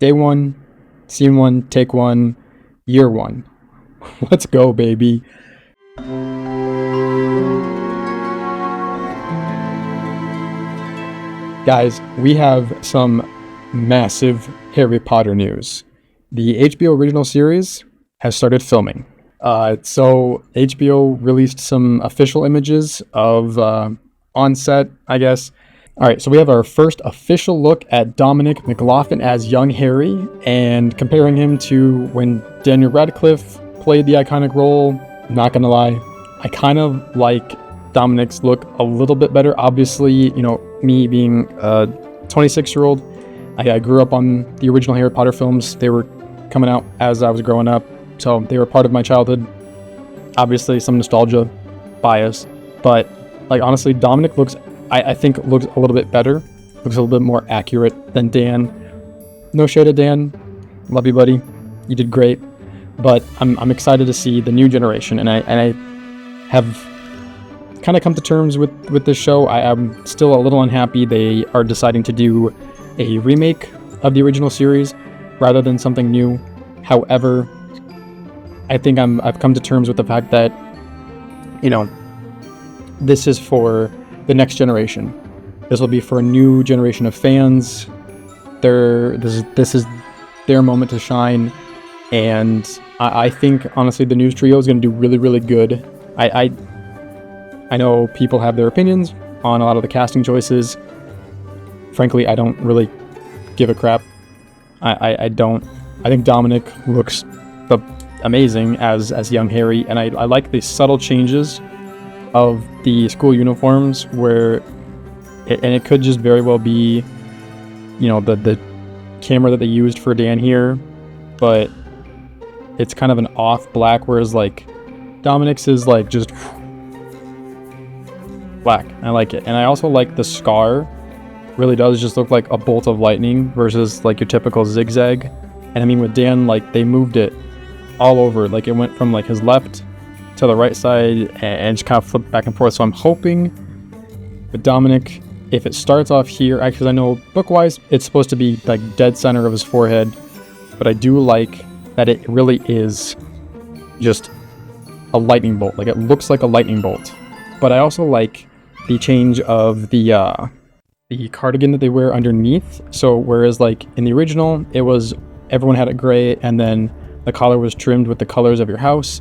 Day one, scene one, take one, year one. Let's go, baby. Guys, we have some massive Harry Potter news. The HBO original series has started filming. So HBO released some official images of on set, I guess. All right, so we have our first official look at Dominic McLaughlin as young Harry, and comparing him to when Daniel Radcliffe played the iconic role. Not gonna lie, I kind of like Dominic's look a little bit better. Obviously, you know, me being a 26-year-old, I grew up on the original Harry Potter films. They were coming out as I was growing up, so they were part of my childhood. Obviously, some nostalgia bias, but like honestly, Dominic looks, I think looks a little bit better, looks a little bit more accurate than Dan. No shade at Dan, love you, buddy, you did great. But I'm excited to see the new generation, and I have kind of come to terms with this show. I am still a little unhappy they are deciding to do a remake of the original series rather than something new. However, I think I've come to terms with the fact that, you know, this is for the next generation. This will be for a new generation of fans. This is their moment to shine, and I think honestly the news trio is going to do really, really good. I know people have their opinions on a lot of the casting choices. Frankly, I don't really give a crap. I don't. I think Dominic looks amazing as young Harry, and I like the subtle changes of the school uniforms where it could just very well be, you know, the camera that they used for Dan here, but it's kind of an off black, whereas like Dominic's is like just black. I like it. And I also like the scar really does just look like a bolt of lightning versus like your typical zigzag. And I mean with Dan, like they moved it all over, like it went from like his left to the right side and just kind of flipped back and forth. So I'm hoping with Dominic, if it starts off here, because I know book-wise it's supposed to be like dead center of his forehead, but I do like that it really is just a lightning bolt. Like it looks like a lightning bolt. But I also like the change of the cardigan that they wear underneath. So whereas like in the original, it was everyone had it gray, and then the collar was trimmed with the colors of your house,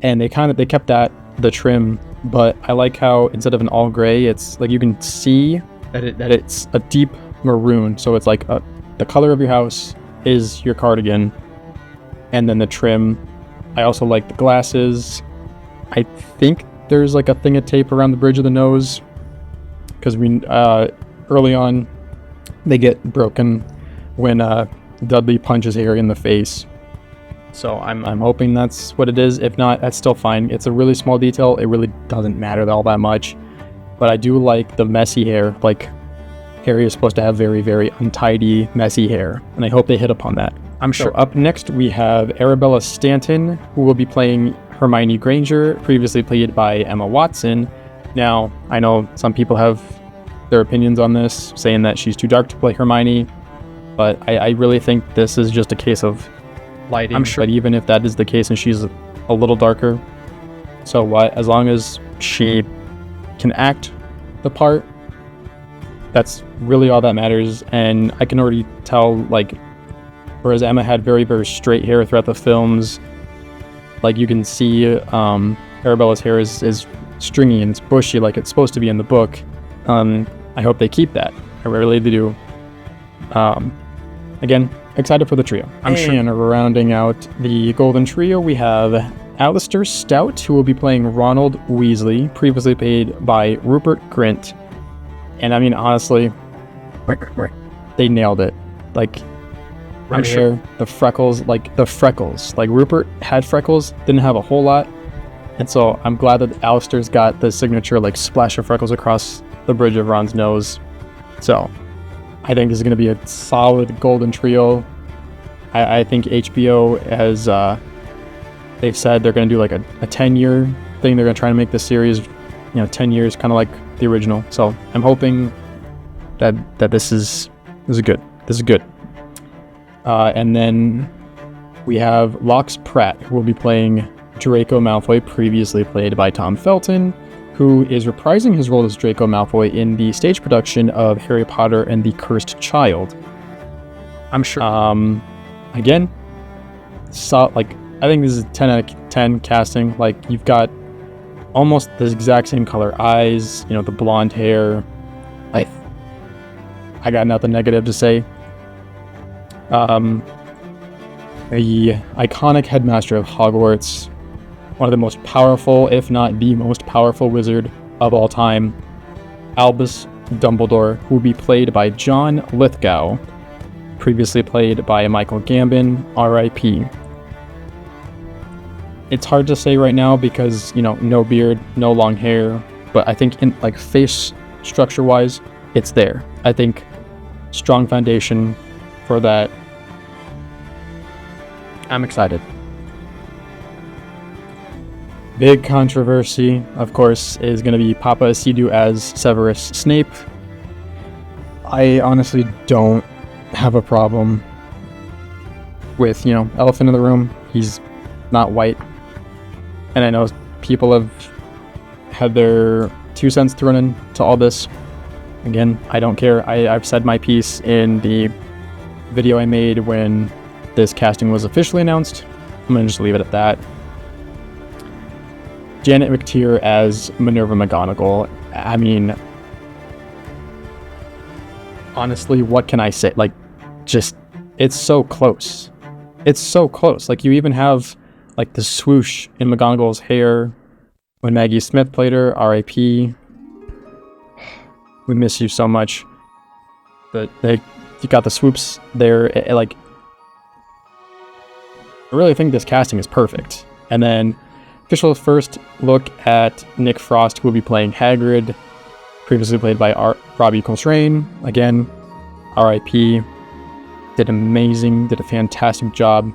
and they kept the trim. But I like how instead of an all gray, it's like you can see that it's a deep maroon. So it's like the color of your house is your cardigan, and then the trim. I also like the glasses. I think there's like a thing of tape around the bridge of the nose, because we early on they get broken when Dudley punches Harry in the face. So I'm hoping that's what it is. If not, that's still fine. It's a really small detail. It really doesn't matter all that much. But I do like the messy hair. Like Harry is supposed to have very, very untidy, messy hair, and I hope they hit upon that. I'm sure. So up next we have Arabella Stanton, who will be playing Hermione Granger, previously played by Emma Watson. Now, I know some people have their opinions on this, saying that she's too dark to play Hermione, but I really think this is just a case of lighting. I'm sure that even if that is the case and she's a little darker, so what? As long as she can act the part, that's really all that matters. And I can already tell, like, whereas Emma had very, very straight hair throughout the films, like you can see Arabella's hair is stringy and it's bushy like it's supposed to be in the book. I hope they keep that. I really do. Again, excited for the trio. I'm sure. And rounding out the golden trio, we have Alastair Stout, who will be playing Ronald Weasley, previously played by Rupert Grint. And I mean, honestly, they nailed it. Like, I'm sure the freckles, like Rupert had freckles, didn't have a whole lot. And so I'm glad that Alastair's got the signature, like, splash of freckles across the bridge of Ron's nose. So I think this is going to be a solid golden trio. I think HBO has, they've said they're going to do like a 10-year thing. They're going to try to make this series, 10 years, kind of like the original. So I'm hoping that this is good. This is good. And then we have Lox Pratt, who will be playing Draco Malfoy, previously played by Tom Felton, who is reprising his role as Draco Malfoy in the stage production of Harry Potter and the Cursed Child. I'm sure, again, I think this is 10 out of 10 casting. Like, you've got almost the exact same color eyes, the blonde hair. I got nothing negative to say. The iconic headmaster of Hogwarts, one of the most powerful, if not the most powerful wizard of all time, Albus Dumbledore, who will be played by John Lithgow, previously played by Michael Gambon, R.I.P. It's hard to say right now because, no beard, no long hair, but I think in face structure wise, it's there. I think strong foundation for that. I'm excited. Big controversy, of course, is going to be Papa Asidu as Severus Snape. I honestly don't have a problem with, elephant in the room. He's not white. And I know people have had their 2 cents thrown into all this. Again, I don't care. I've said my piece in the video I made when this casting was officially announced. I'm going to just leave it at that. Janet McTeer as Minerva McGonagall. I mean, honestly, what can I say? It's so close. It's so close. You even have, the swoosh in McGonagall's hair when Maggie Smith played her, R.I.P. We miss you so much. But you got the swoops there. I really think this casting is perfect. And then, official first look at Nick Frost, who will be playing Hagrid, previously played by Robbie Coltrane. Again, R.I.P. Did amazing, did a fantastic job.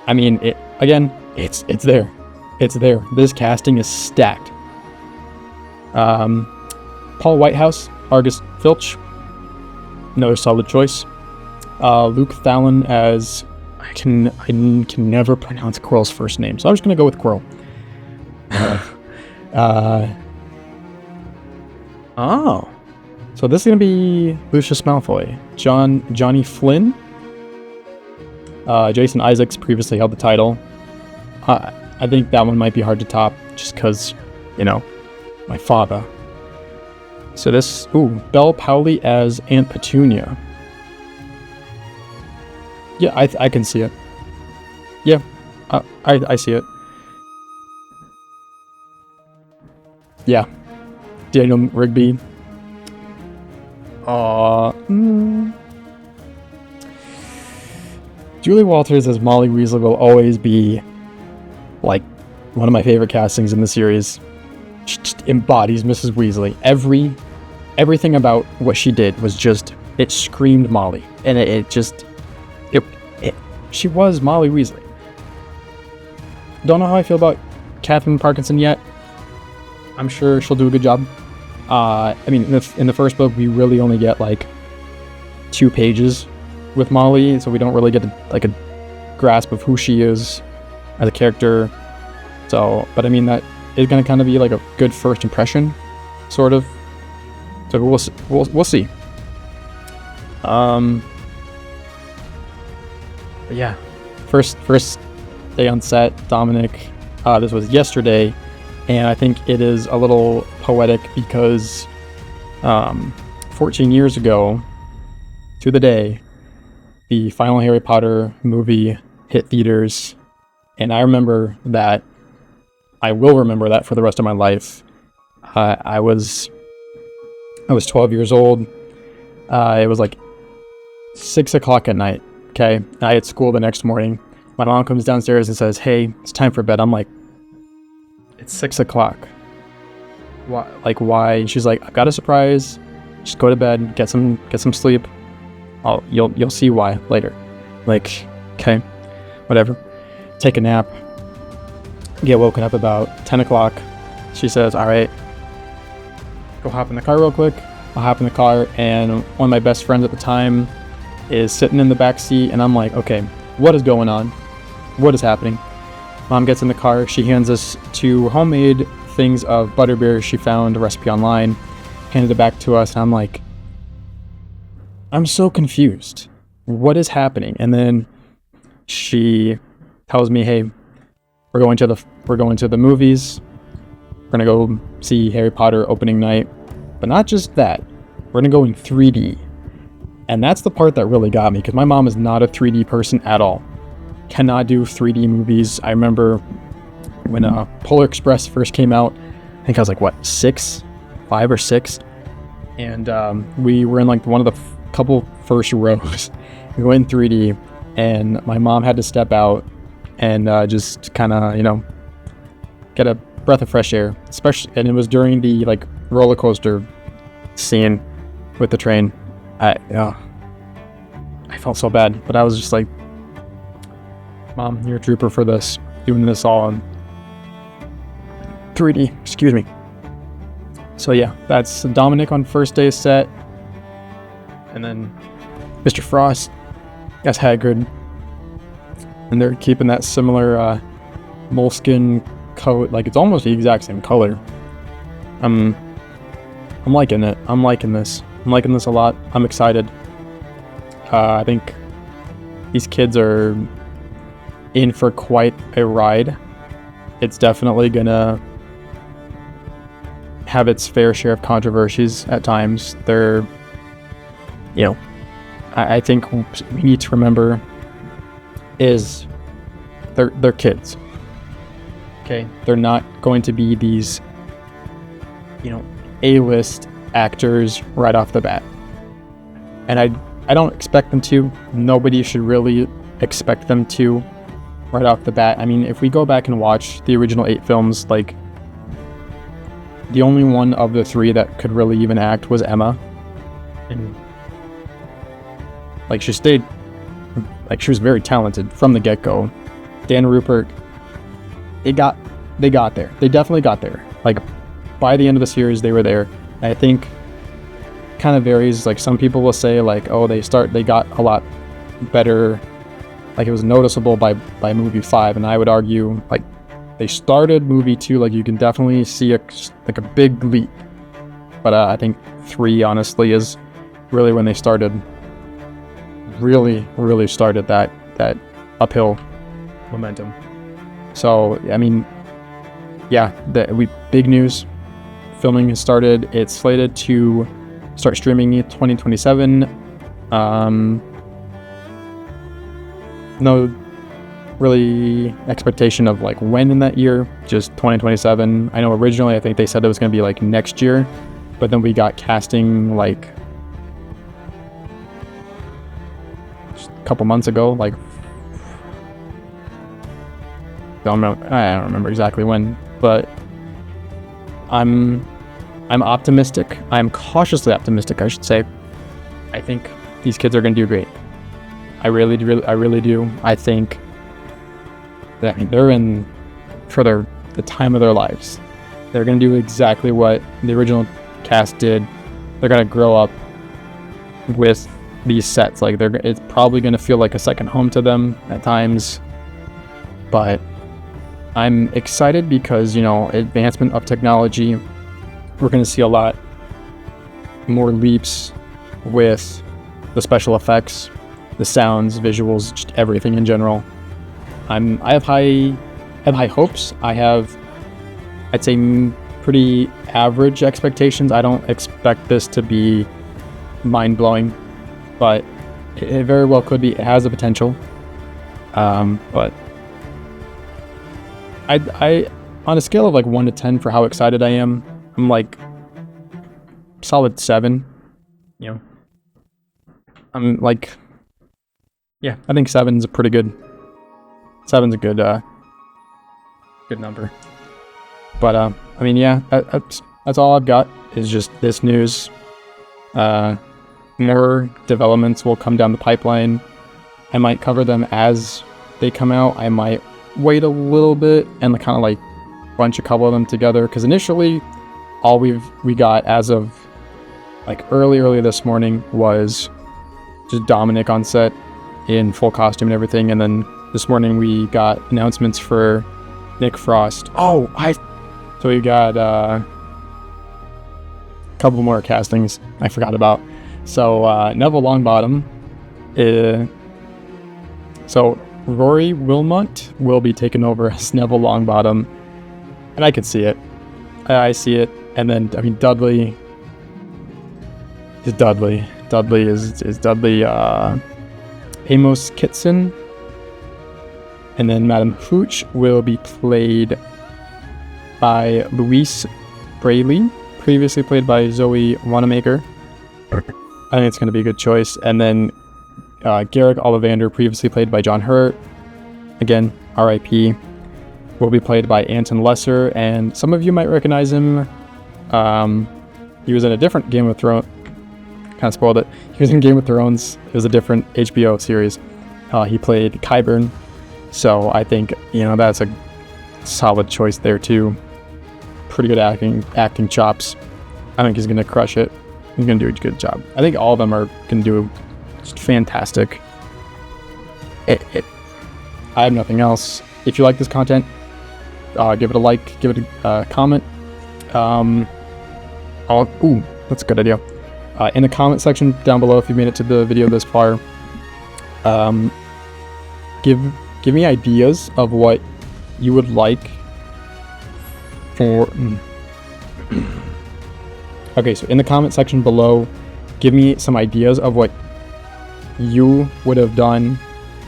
I mean, it's there. It's there. This casting is stacked. Paul Whitehouse, Argus Filch, another solid choice. Luke Thallon as I can never pronounce Quirrell's first name, so I'm just gonna go with Quirrell. So this is gonna be Lucius Malfoy, Johnny Flynn. Jason Isaacs previously held the title. I think that one might be hard to top, just because, my father. So this, Belle Powley as Aunt Petunia. Yeah, I can see it. Yeah, I see it. Yeah, Daniel Rigby. Julie Walters as Molly Weasley will always be, one of my favorite castings in the series. She just embodies Mrs. Weasley. Everything about what she did was just, it screamed Molly. And she was Molly Weasley. Don't know how I feel about Catherine Parkinson yet. I'm sure she'll do a good job. In the first book, we really only get 2 pages with Molly, so we don't really get a grasp of who she is as a character. So, but that is going to kind of be a good first impression, sort of. So we'll see. But yeah, first day on set, Dominic. This was yesterday, and I think it is a little poetic because 14 years ago to the day, the final Harry Potter movie hit theaters, and I remember that. I will remember that for the rest of my life. I was 12 years old. It was 6 o'clock at night. Okay, I had school the next morning. My mom comes downstairs and says, "Hey, it's time for bed." I'm like, "It's 6 o'clock. Why? Why?" She's like, "I've got a surprise. Just go to bed, get some sleep. You'll see why later." Okay, whatever. Take a nap. Get woken up about 10 o'clock. She says, "All right, go hop in the car real quick." I'll hop in the car, and one of my best friends at the time is sitting in the back seat, and I'm like, okay, what is going on? What is happening? Mom gets in the car. She hands us 2 homemade things of butterbeer. She found a recipe online, handed it back to us, and I'm like, I'm so confused. What is happening? And then she tells me, hey, we're going to the movies. We're gonna go see Harry Potter opening night. But not just that, we're gonna go in 3D. And that's the part that really got me, because my mom is not a 3D person at all. Cannot do 3D movies. I remember when Polar Express first came out, I think I was like, what, 5 or 6? And we were in like one of the couple first rows. We went in 3D, and my mom had to step out and just kind of, you know, get a breath of fresh air. Especially, and it was during the like roller coaster scene with the train. I felt so bad, but I was just like, Mom, you're a trooper for this, doing this all on 3D, excuse me. So yeah, that's Dominic on first day set, and then Mr. Frost as Hagrid, and they're keeping that similar moleskin coat, like it's almost the exact same color. I'm liking it. I'm liking this a lot. I'm excited. I think these kids are in for quite a ride. It's definitely gonna have its fair share of controversies at times. They're, you know, I think we need to remember is they're kids. Okay, they're not going to be these, you know, A-list actors right off the bat. And I don't expect them to. Nobody should really expect them to right off the bat. I mean, if we go back and watch the original 8 films, like, the only one of the 3 that could really even act was Emma. And, like, she stayed, like, she was very talented from the get-go. Dan Rupert, they got there. They definitely got there. Like, by the end of the series, they were there. I think kind of varies. Like, some people will say, like, oh, they got a lot better. Like, it was noticeable by movie 5, and I would argue, like, they started movie 2, like, you can definitely see a big leap. But I think 3, honestly, is really when they started, really started that uphill momentum. So, I mean, yeah, big news. Filming has started. It's slated to start streaming in 2027. No really expectation of like when in that year, just 2027. I know originally I think they said it was going to be like next year, but then we got casting like just a couple months ago, like I don't remember exactly when, but I'm optimistic. I'm cautiously optimistic, I should say. I think these kids are going to do great. I really do. I think that they're in for the time of their lives. They're going to do exactly what the original cast did. They're going to grow up with these sets. Like, it's probably going to feel like a second home to them at times. But I'm excited because, you know, advancement of technology, we're going to see a lot more leaps with the special effects, the sounds, visuals, just everything in general. I have high hopes. I'd say pretty average expectations. I don't expect this to be mind-blowing, but it very well could be. It has the potential. But I on a scale of like 1 to 10 for how excited I am, I'm like solid 7. You know, I'm like, yeah, I think 7's a pretty good. 7's a good number. But I mean, yeah, that's all I've got is just this news. More developments will come down the pipeline. I might cover them as they come out. I might wait a little bit and kind of like bunch a couple of them together, because initially all we got as of like early this morning was just Dominic on set in full costume and everything. And then this morning we got announcements for Nick Frost. So we got a couple more castings I forgot about. So Neville Longbottom. So Rory Wilmot will be taking over as Neville Longbottom, and I could see it. I see it. And then Dudley is Dudley. Dudley is Dudley Amos Kitson. And then Madame Hooch will be played by Louise Brayley, previously played by Zoe Wanamaker. I think it's going to be a good choice. And then Garrick Ollivander, previously played by John Hurt, again, R.I.P., will be played by Anton Lesser, and some of you might recognize him. He was in a different Game of Thrones. Kind of spoiled it. He was in Game of Thrones. It was a different HBO series. He played Qyburn, so I think that's a solid choice there too. Pretty good acting chops. I think he's gonna crush it. He's gonna do a good job. I think all of them are gonna do just fantastic. I have nothing else. If you like this content, give it a like, give it a comment. That's a good idea. In the comment section down below, if you made it to the video this far, give me ideas of what you would like for. Okay, so in the comment section below, give me some ideas of what you would have done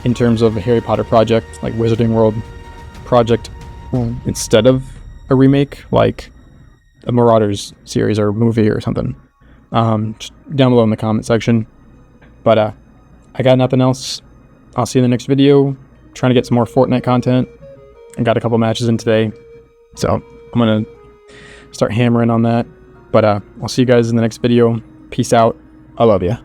in terms of a Harry Potter project, like Wizarding World project, instead of a remake, like a Marauders series or movie or something. Just down below in the comment section. But I got nothing else. I'll see you in the next video. Trying to get some more Fortnite content. I got a couple matches in today, so I'm gonna start hammering on that. But I'll see you guys in the next video. Peace out. I love ya.